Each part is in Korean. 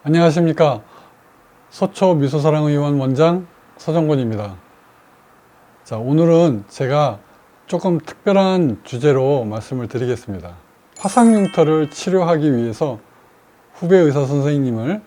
안녕하십니까. 서초 미소사랑의원 원장 서정곤입니다. 자, 오늘은 제가 조금 특별한 주제로 말씀을 드리겠습니다. 화상흉터를 치료하기 위해서 후배 의사 선생님을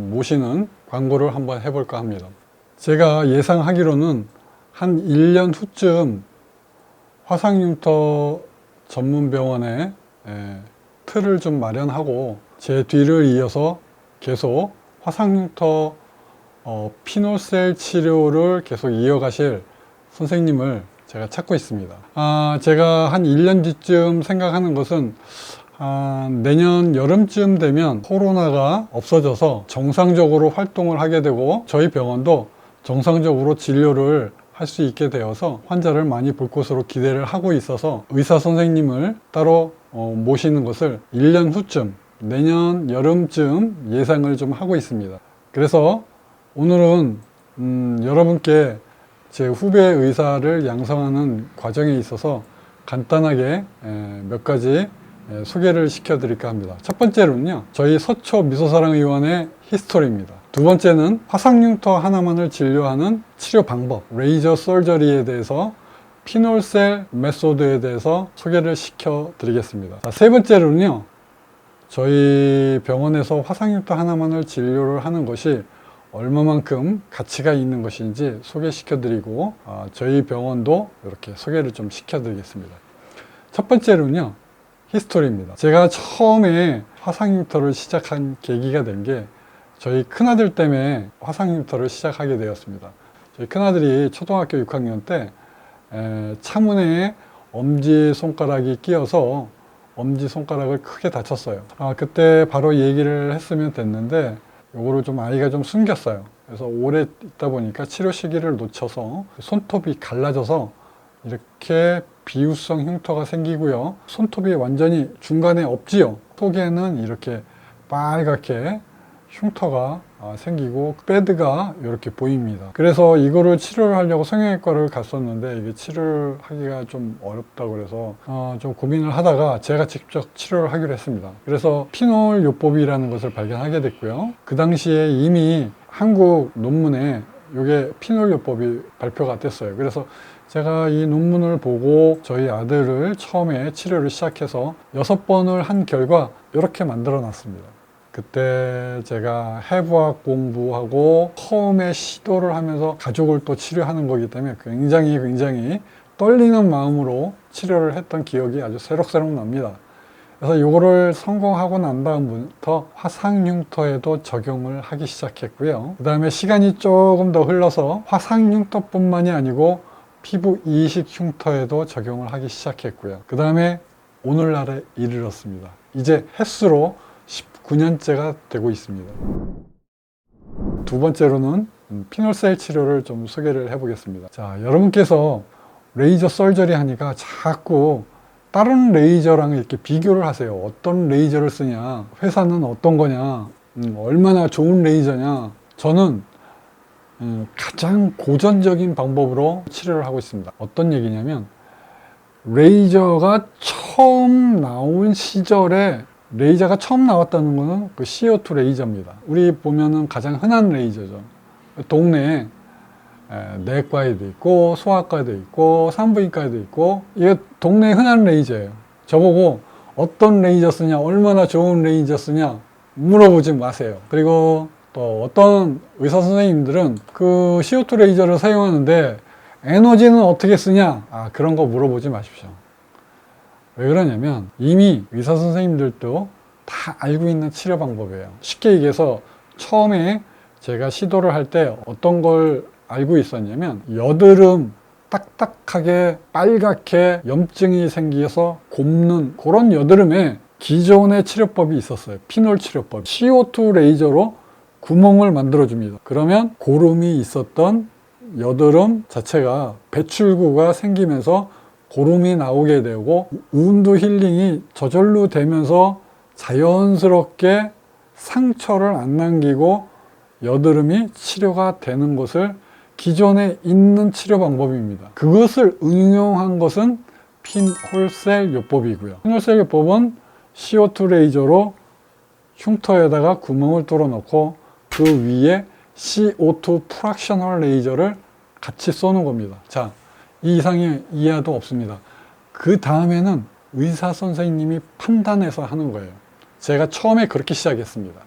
모시는 광고를 한번 해볼까 합니다. 제가 예상하기로는 한 1년 후쯤 화상흉터 전문 병원에 틀을 좀 마련하고 제 뒤를 이어서 계속 화상흉터 피놀셀 치료를 계속 이어가실 선생님을 제가 찾고 있습니다. 제가 한 1년 뒤쯤 생각하는 것은 내년 여름쯤 되면 코로나가 없어져서 정상적으로 활동을 하게 되고 저희 병원도 정상적으로 진료를 할 수 있게 되어서 환자를 많이 볼 것으로 기대를 하고 있어서 의사 선생님을 따로 모시는 것을 1년 후쯤, 내년 여름쯤 예상을 좀 하고 있습니다. 그래서 오늘은 여러분께 제 후배 의사를 양성하는 과정에 있어서 간단하게 몇 가지 소개를 시켜드릴까 합니다. 첫 번째로는요, 저희 서초 미소사랑의원의 히스토리입니다. 두 번째는 화상흉터 하나만을 진료하는 치료 방법, 레이저 서저리에 대해서 피놀셀 메소드에 대해서 소개를 시켜드리겠습니다. 자, 세 번째로는요, 저희 병원에서 화상흉터 하나만을 진료를 하는 것이 얼마만큼 가치가 있는 것인지 소개시켜드리고 저희 병원도 이렇게 소개를 좀 시켜드리겠습니다. 첫 번째로는요, 히스토리입니다. 제가 처음에 화상흉터를 시작한 계기가 된 게 저희 큰아들 때문에 화상흉터를 시작하게 되었습니다. 저희 큰아들이 초등학교 6학년 때 차문에 엄지손가락이 끼어서 엄지손가락을 크게 다쳤어요. 그때 바로 얘기를 했으면 됐는데 요거를 좀 아이가 좀 숨겼어요. 그래서 오래 있다 보니까 치료 시기를 놓쳐서 손톱이 갈라져서 이렇게 비유성 흉터가 생기고요. 손톱이 완전히 중간에 없지요. 속에는 이렇게 빨갛게 흉터가 생기고 패드가 이렇게 보입니다. 그래서 이거를 치료를 하려고 성형외과를 갔었는데 이게 치료를 하기가 좀 어렵다고 그래서 좀 고민을 하다가 제가 직접 치료를 하기로 했습니다. 그래서 피놀 요법이라는 것을 발견하게 됐고요. 그 당시에 이미 한국 논문에 이게 피놀 요법이 발표가 됐어요. 그래서 제가 이 논문을 보고 저희 아들을 처음에 치료를 시작해서 6번을 한 결과 이렇게 만들어 놨습니다. 그때 제가 해부학 공부하고 처음에 시도를 하면서 가족을 또 치료하는 거기 때문에 굉장히 떨리는 마음으로 치료를 했던 기억이 아주 새록새록 납니다. 그래서 이거를 성공하고 난 다음부터 화상흉터에도 적용을 하기 시작했고요. 그 다음에 시간이 조금 더 흘러서 화상흉터뿐만이 아니고 피부 이식 흉터에도 적용을 하기 시작했고요. 그 다음에 오늘날에 이르렀습니다. 이제 햇수로 19년째가 되고 있습니다. 두 번째로는 피놀셀 치료를 좀 소개를 해보겠습니다. 자, 여러분께서 레이저 서저리 하니까 자꾸 다른 레이저랑 이렇게 비교를 하세요. 어떤 레이저를 쓰냐, 회사는 어떤 거냐, 얼마나 좋은 레이저냐. 저는 가장 고전적인 방법으로 치료를 하고 있습니다. 어떤 얘기냐면 레이저가 처음 나온 시절에 레이저가 처음 나왔다는 거는 그 CO2 레이저입니다. 우리 보면은 가장 흔한 레이저죠. 동네에 내과에도 있고 소아과에도 있고 산부인과에도 있고 이게 동네에 흔한 레이저예요. 저보고 어떤 레이저 쓰냐, 얼마나 좋은 레이저 쓰냐 물어보지 마세요. 그리고 또 어떤 의사 선생님들은 그 CO2 레이저를 사용하는데 에너지는 어떻게 쓰냐, 그런 거 물어보지 마십시오. 왜 그러냐면 이미 의사 선생님들도 다 알고 있는 치료 방법이에요. 쉽게 얘기해서 처음에 제가 시도를 할 때 어떤 걸 알고 있었냐면 여드름 딱딱하게 빨갛게 염증이 생겨서 곪는 그런 여드름에 기존의 치료법이 있었어요. 피놀 치료법. CO2 레이저로 구멍을 만들어 줍니다. 그러면 고름이 있었던 여드름 자체가 배출구가 생기면서 고름이 나오게 되고 우운드 힐링이 저절로 되면서 자연스럽게 상처를 안 남기고 여드름이 치료가 되는 것을 기존에 있는 치료 방법입니다. 그것을 응용한 것은 피놀셀 요법이고요. 피놀셀 요법은 CO2 레이저로 흉터에다가 구멍을 뚫어 놓고 그 위에 CO2 프락셔널 레이저를 같이 쏘는 겁니다. 자, 이 이상의 이하도 없습니다. 그 다음에는 의사 선생님이 판단해서 하는 거예요. 제가 처음에 그렇게 시작했습니다.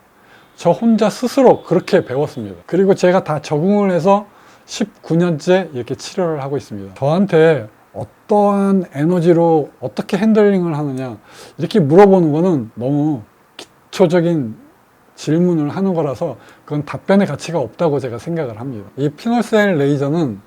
저 혼자 스스로 그렇게 배웠습니다. 그리고 제가 다 적응을 해서 19년째 이렇게 치료를 하고 있습니다. 저한테 어떠한 에너지로 어떻게 핸들링을 하느냐 이렇게 물어보는 거는 너무 기초적인 질문을 하는 거라서 그건 답변의 가치가 없다고 제가 생각을 합니다. 이 피놀셀 레이저는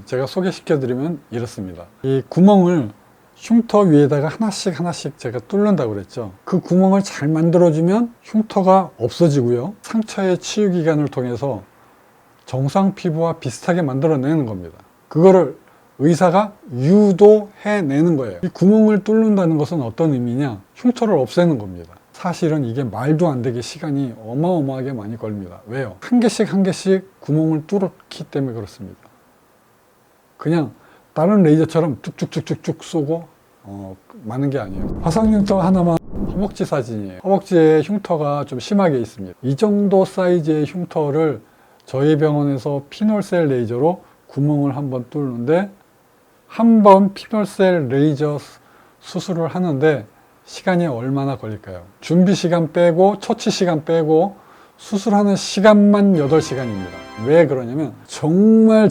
제가 소개시켜 드리면 이렇습니다. 이 구멍을 흉터 위에다가 하나씩 제가 뚫는다고 그랬죠. 그 구멍을 잘 만들어주면 흉터가 없어지고요. 상처의 치유 기간을 통해서 정상 피부와 비슷하게 만들어내는 겁니다. 그거를 의사가 유도해내는 거예요. 이 구멍을 뚫는다는 것은 어떤 의미냐? 흉터를 없애는 겁니다. 사실은 이게 말도 안 되게 시간이 어마어마하게 많이 걸립니다. 왜요? 한 개씩 구멍을 뚫었기 때문에 그렇습니다. 그냥 다른 레이저처럼 쭉쭉쭉쭉 쏘고 많은 게 아니에요. 화상 흉터 하나만 허벅지 사진이에요. 허벅지에 흉터가 좀 심하게 있습니다. 이 정도 사이즈의 흉터를 저희 병원에서 피놀셀 레이저로 구멍을 한번 뚫는데 한 번 피놀셀 레이저 수술을 하는데 시간이 얼마나 걸릴까요? 준비 시간 빼고 처치 시간 빼고 수술하는 시간만 8시간입니다. 왜 그러냐면 정말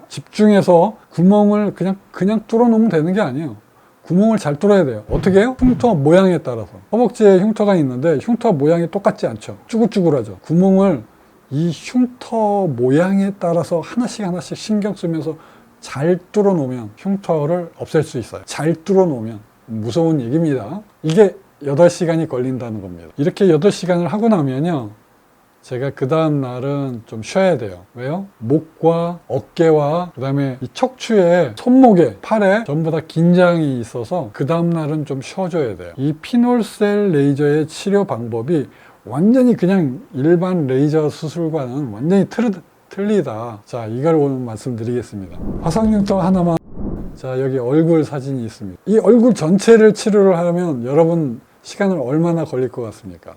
집중해서 구멍을 그냥 뚫어놓으면 되는 게 아니에요. 구멍을 잘 뚫어야 돼요. 어떻게 해요? 흉터 모양에 따라서. 허벅지에 흉터가 있는데 흉터 모양이 똑같지 않죠. 쭈글쭈글하죠. 구멍을 이 흉터 모양에 따라서 하나씩 신경 쓰면서 잘 뚫어 놓으면 흉터를 없앨 수 있어요. 잘 뚫어 놓으면. 무서운 얘기입니다. 이게 8시간이 걸린다는 겁니다. 이렇게 8시간을 하고 나면요, 제가 그 다음 날은 좀 쉬어야 돼요. 왜요? 목과 어깨와 그 다음에 이 척추에, 손목에, 팔에 전부 다 긴장이 있어서 그 다음 날은 좀 쉬어줘야 돼요. 이 피놀셀 레이저의 치료 방법이 완전히 그냥 일반 레이저 수술과는 완전히 틀리다. 자, 이걸 오늘 말씀드리겠습니다. 화상흉터 하나만. 자, 여기 얼굴 사진이 있습니다. 이 얼굴 전체를 치료를 하면 여러분 시간을 얼마나 걸릴 것 같습니까?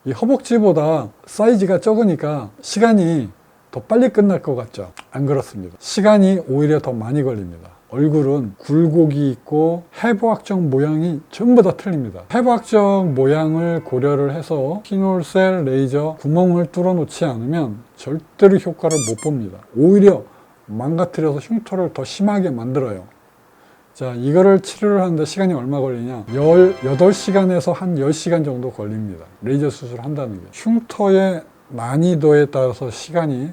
이 허벅지보다 사이즈가 적으니까 시간이 더 빨리 끝날 것 같죠? 안 그렇습니다. 시간이 오히려 더 많이 걸립니다. 얼굴은 굴곡이 있고 해부학적 모양이 전부 다 틀립니다. 해부학적 모양을 고려를 해서 피놀셀 레이저 구멍을 뚫어 놓지 않으면 절대로 효과를 못 봅니다. 오히려 망가뜨려서 흉터를 더 심하게 만들어요. 자, 이거를 치료를 하는데 시간이 얼마 걸리냐? 8시간에서 한 10시간 정도 걸립니다. 레이저 수술을 한다는 게. 흉터의 난이도에 따라서 시간이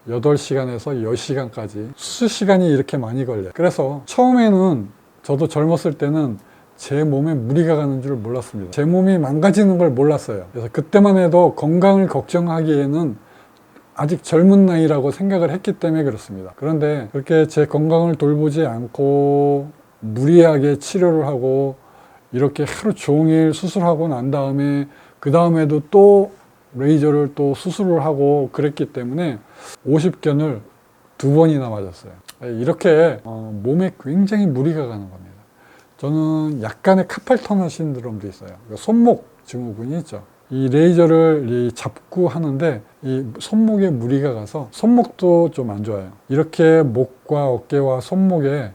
8시간에서 10시간까지 수술 시간이 이렇게 많이 걸려요. 그래서 처음에는 저도 젊었을 때는 제 몸에 무리가 가는 줄 몰랐습니다. 제 몸이 망가지는 걸 몰랐어요. 그래서 그때만 해도 건강을 걱정하기에는 아직 젊은 나이라고 생각을 했기 때문에 그렇습니다. 그런데 그렇게 제 건강을 돌보지 않고 무리하게 치료를 하고 이렇게 하루 종일 수술하고 난 다음에 그 다음에도 또 레이저를 또 수술을 하고 그랬기 때문에 50견을 2번이나 맞았어요. 이렇게 몸에 굉장히 무리가 가는 겁니다. 저는 약간의 카팔 터널 신드롬도 있어요. 손목 증후군이 있죠. 이 레이저를 잡고 하는데 이 손목에 무리가 가서 손목도 좀 안 좋아요. 이렇게 목과 어깨와 손목에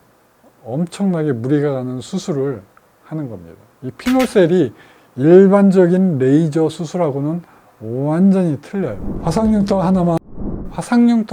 엄청나게 무리가 가는 수술을 하는 겁니다. 이 피놀셀이 일반적인 레이저 수술하고는 완전히 틀려요. 화상흉터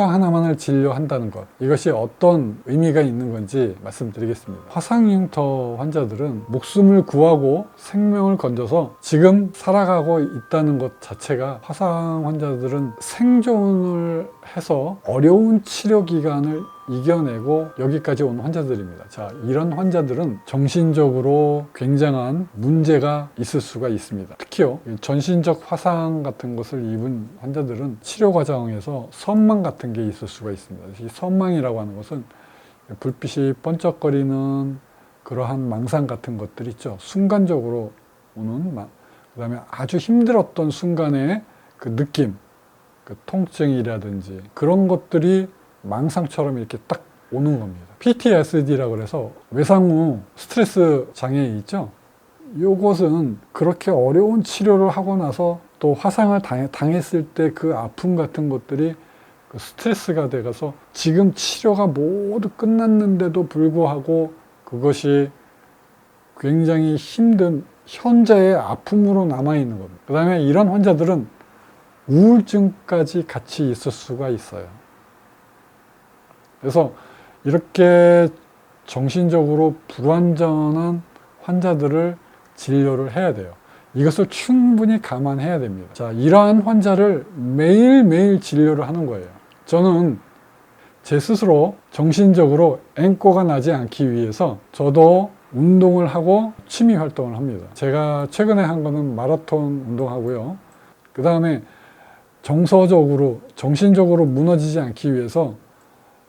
하나만을 진료한다는 것, 이것이 어떤 의미가 있는 건지 말씀드리겠습니다. 화상흉터 환자들은 목숨을 구하고 생명을 건져서 지금 살아가고 있다는 것 자체가, 화상 환자들은 생존을 해서 어려운 치료 기간을 이겨내고 여기까지 온 환자들입니다. 자, 이런 환자들은 정신적으로 굉장한 문제가 있을 수가 있습니다. 특히요, 전신적 화상 같은 것을 입은 환자들은 치료 과정에서 선망 같은 게 있을 수가 있습니다. 이 선망이라고 하는 것은 불빛이 번쩍거리는 그러한 망상 같은 것들 있죠. 순간적으로 오는, 그 다음에 아주 힘들었던 순간의 그 느낌, 그 통증이라든지 그런 것들이 망상처럼 이렇게 딱 오는 겁니다. PTSD라고 해서 외상 후 스트레스 장애 있죠? 이것은 그렇게 어려운 치료를 하고 나서 또 화상을 당했을 때 그 아픔 같은 것들이 그 스트레스가 돼가서 지금 치료가 모두 끝났는데도 불구하고 그것이 굉장히 힘든 현재의 아픔으로 남아있는 겁니다. 그 다음에 이런 환자들은 우울증까지 같이 있을 수가 있어요. 그래서 이렇게 정신적으로 불완전한 환자들을 진료를 해야 돼요. 이것을 충분히 감안해야 됩니다. 자, 이러한 환자를 매일매일 진료를 하는 거예요. 저는 제 스스로 정신적으로 앵꼬가 나지 않기 위해서 저도 운동을 하고 취미 활동을 합니다. 제가 최근에 한 거는 마라톤 운동하고요. 그 다음에 정서적으로, 정신적으로 무너지지 않기 위해서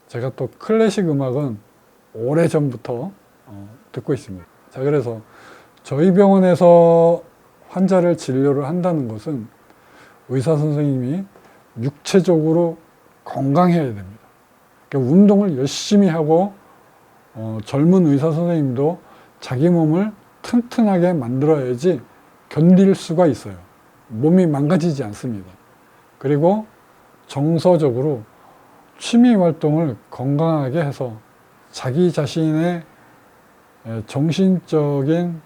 제가 또 클래식 음악은 오래전부터 듣고 있습니다. 자, 그래서 저희 병원에서 환자를 진료를 한다는 것은 의사 선생님이 육체적으로 건강해야 됩니다. 그러니까 운동을 열심히 하고 젊은 의사 선생님도 자기 몸을 튼튼하게 만들어야지 견딜 수가 있어요. 몸이 망가지지 않습니다. 그리고 정서적으로 취미 활동을 건강하게 해서 자기 자신의 정신적인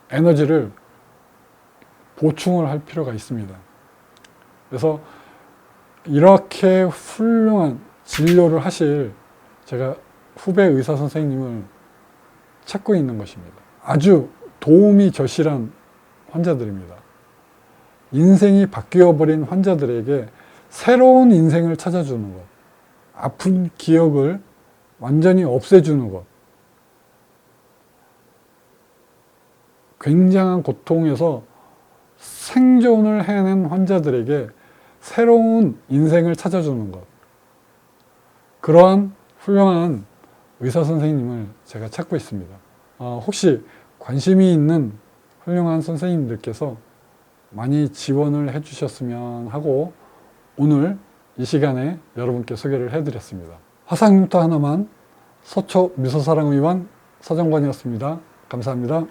에너지를 보충을 할 필요가 있습니다. 그래서 이렇게 훌륭한 진료를 하실 제가 후배 의사 선생님을 찾고 있는 것입니다. 아주 도움이 절실한 환자들입니다. 인생이 바뀌어버린 환자들에게 새로운 인생을 찾아주는 것, 아픈 기억을 완전히 없애주는 것, 굉장한 고통에서 생존을 해낸 환자들에게 새로운 인생을 찾아주는 것, 그러한 훌륭한 의사 선생님을 제가 찾고 있습니다. 혹시 관심이 있는 훌륭한 선생님들께서 많이 지원을 해주셨으면 하고 오늘 이 시간에 여러분께 소개를 해드렸습니다. 화상흉터 하나만 서초 미소사랑의원 서정관이었습니다. 감사합니다.